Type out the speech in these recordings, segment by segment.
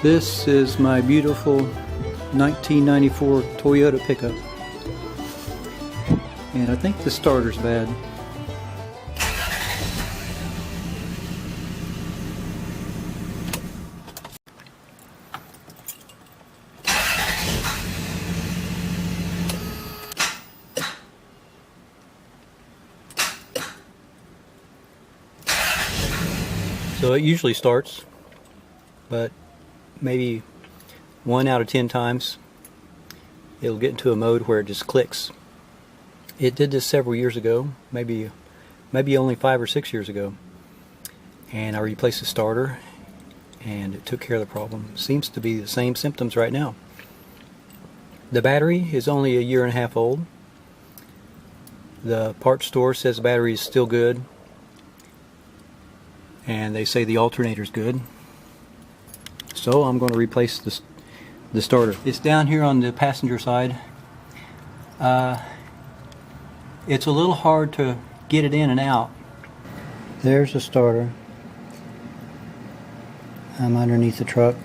This is my beautiful 1994 Toyota pickup, and I think the starter's bad. So it usually starts, but maybe 1 out of 10 times it'll get into a mode where it just clicks. It did this several years ago, maybe only 5 or 6 years ago, and I replaced the starter and it took care of the problem. Seems to be the same symptoms right now. The battery is only 1.5 years old. The parts store says the battery is still good, and they say the alternator is good. So I'm going to replace the starter. It's down here on the passenger side. It's a little hard to get it in and out. There's the starter. I'm underneath the truck.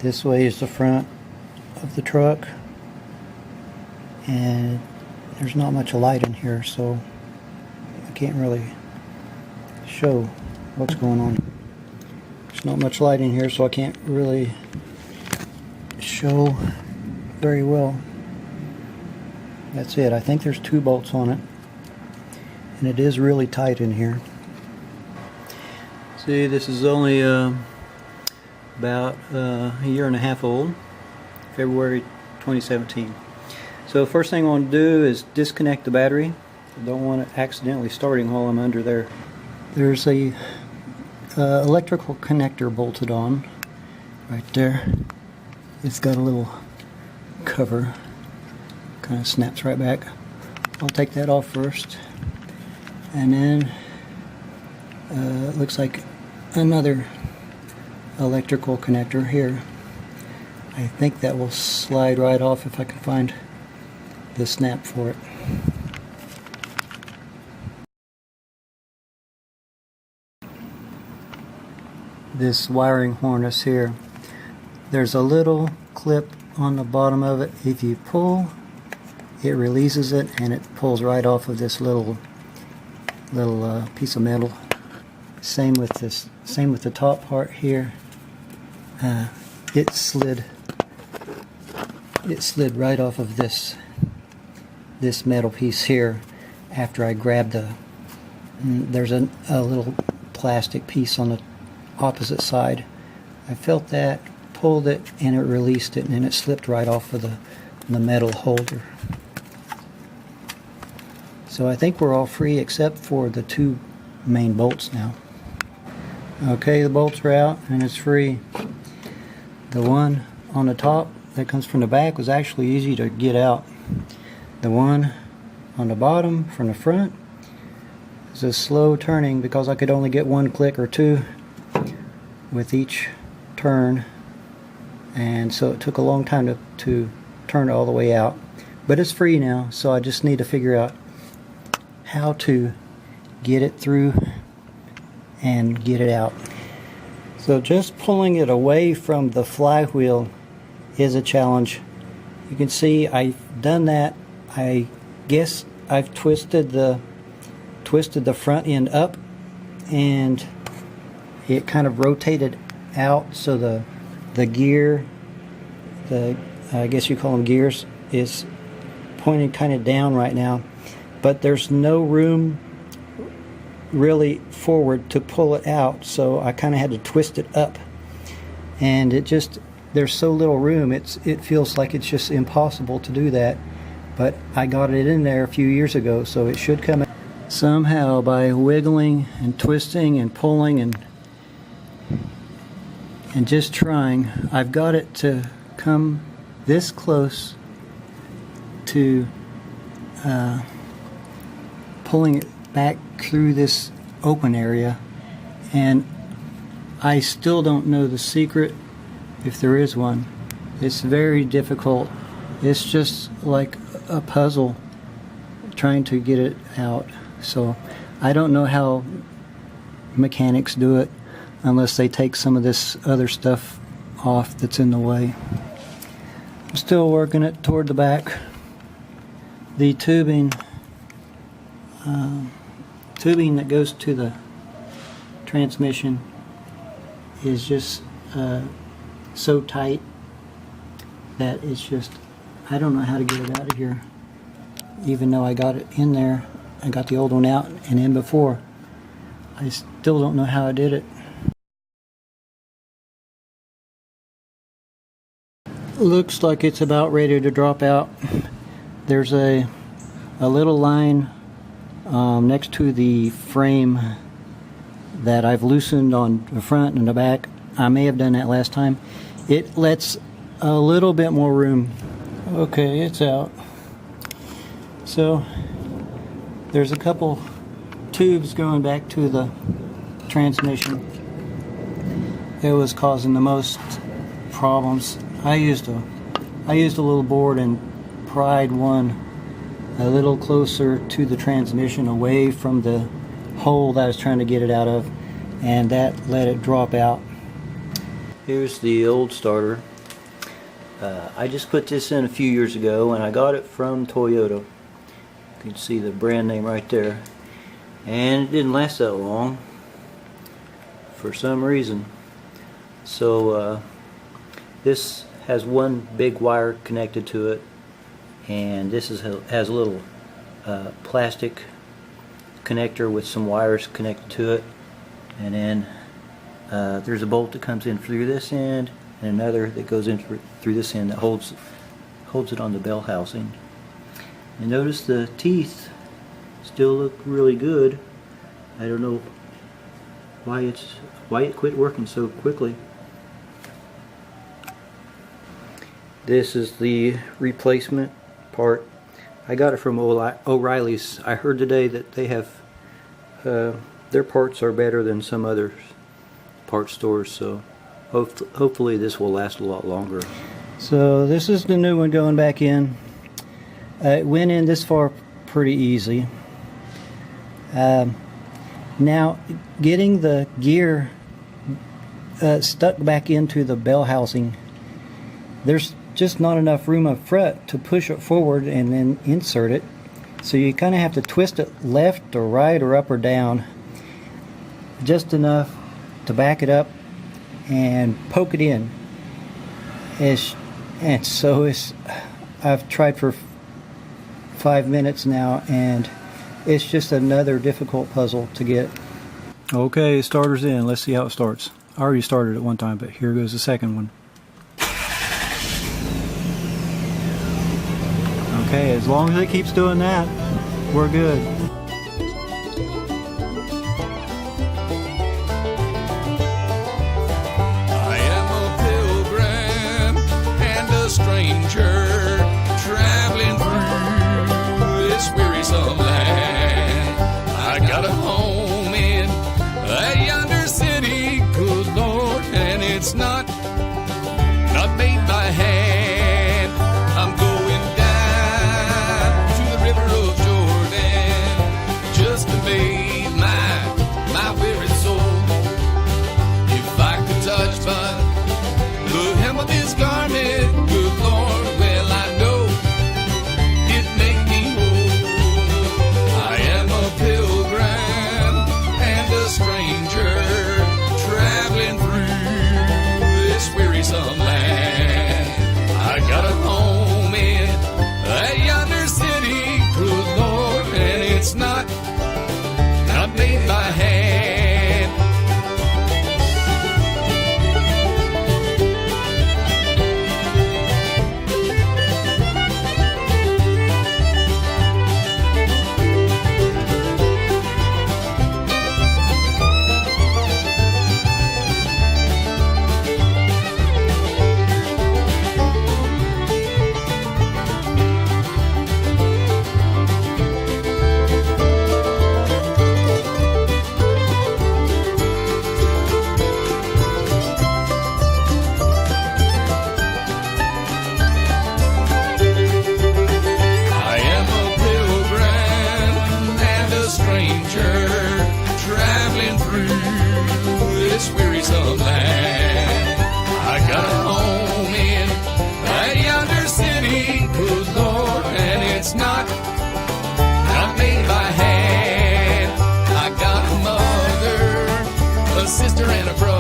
This way is the front of the truck, and there's not much light in here, so I can't really show what's going on. There's not much light in here, so I can't really show very well. That's it. I think there's 2 bolts on it, and it is really tight in here. See, this is only about 1.5 years old, February 2017. So the first thing I want to do is disconnect the battery. I don't want it accidentally starting while I'm under there. There's a electrical connector bolted on right there. It's got a little cover, kind of snaps right back. I'll take that off first, and then it looks like another electrical connector here. I think that will slide right off if I can find the snap for it. This wiring harness here, there's a little clip on the bottom of it. If you pull, it releases it and it pulls right off of this little piece of metal. Same with this. Same with the top part here. It slid right off of this metal piece here after I grabbed there's a little plastic piece on the opposite side. I felt that, pulled it, and it released it, and then it slipped right off of the metal holder. So I think we're all free except for the 2 main bolts now. Okay, the bolts are out and it's free. The one on the top that comes from the back was actually easy to get out. The one on the bottom from the front is a slow turning because I could only get 1 click or 2 with each turn, and so it took a long time to turn it all the way out. But it's free now, so I just need to figure out how to get it through and get it out. So just pulling it away from the flywheel is a challenge. You can see I've done that. I guess I've twisted the front end up, and it kind of rotated out, so the gear, I guess you call them gears, is pointed kind of down right now, but there's no room really forward to pull it out, so I kind of had to twist it up, and there's so little room, it feels like it's just impossible to do that. But I got it in there a few years ago, so it should come out somehow by wiggling and twisting and pulling and just trying. I've got it to come this close to pulling it back through this open area, and I still don't know the secret, if there is one. It's very difficult. It's just like a puzzle trying to get it out. So I don't know how mechanics do it unless they take some of this other stuff off that's in the way. I'm still working it toward the back. The tubing that goes to the transmission is just so tight that it's just, I don't know how to get it out of here. Even though I got it in there, I got the old one out and in before. I still don't know how I did it. Looks like it's about ready to drop out. There's a little line next to the frame that I've loosened on the front and the back. I may have done that last time. It lets a little bit more room. Okay, it's out. So there's a couple tubes going back to the transmission. It was causing the most problems. I used a little board and pried one a little closer to the transmission, away from the hole that I was trying to get it out of, and that let it drop out. Here's the old starter. I just put this in a few years ago, and I got it from Toyota. You can see the brand name right there. And it didn't last that long for some reason. So this has one big wire connected to it, and this has a little plastic connector with some wires connected to it, and then there's a bolt that comes in through this end and another that goes in through this end that holds it on the bell housing. And notice the teeth still look really good. I don't know why it quit working so quickly. This is the replacement part. I got it from O'Reilly's. I heard today that they have their parts are better than some other parts stores, so hopefully this will last a lot longer. So this is the new one going back in. It went in this far pretty easy. Now getting the gear stuck back into the bell housing, there's just not enough room up front to push it forward and then insert it. So you kind of have to twist it left or right or up or down, just enough to back it up and poke it in. And so I've tried for 5 minutes now, and it's just another difficult puzzle to get. Okay, starter's in. Let's see how it starts. I already started it one time, but here goes the second one. Okay, as long as it keeps doing that, we're good. I am a pilgrim and a stranger, traveling through this wearisome land. I got a home in a yonder city, good Lord, and it's not made by hand. I'm going down to the river of Jordan just to bathe my weary soul. If I could touch but the hem of his garment, good Lord, well, sister and a brother.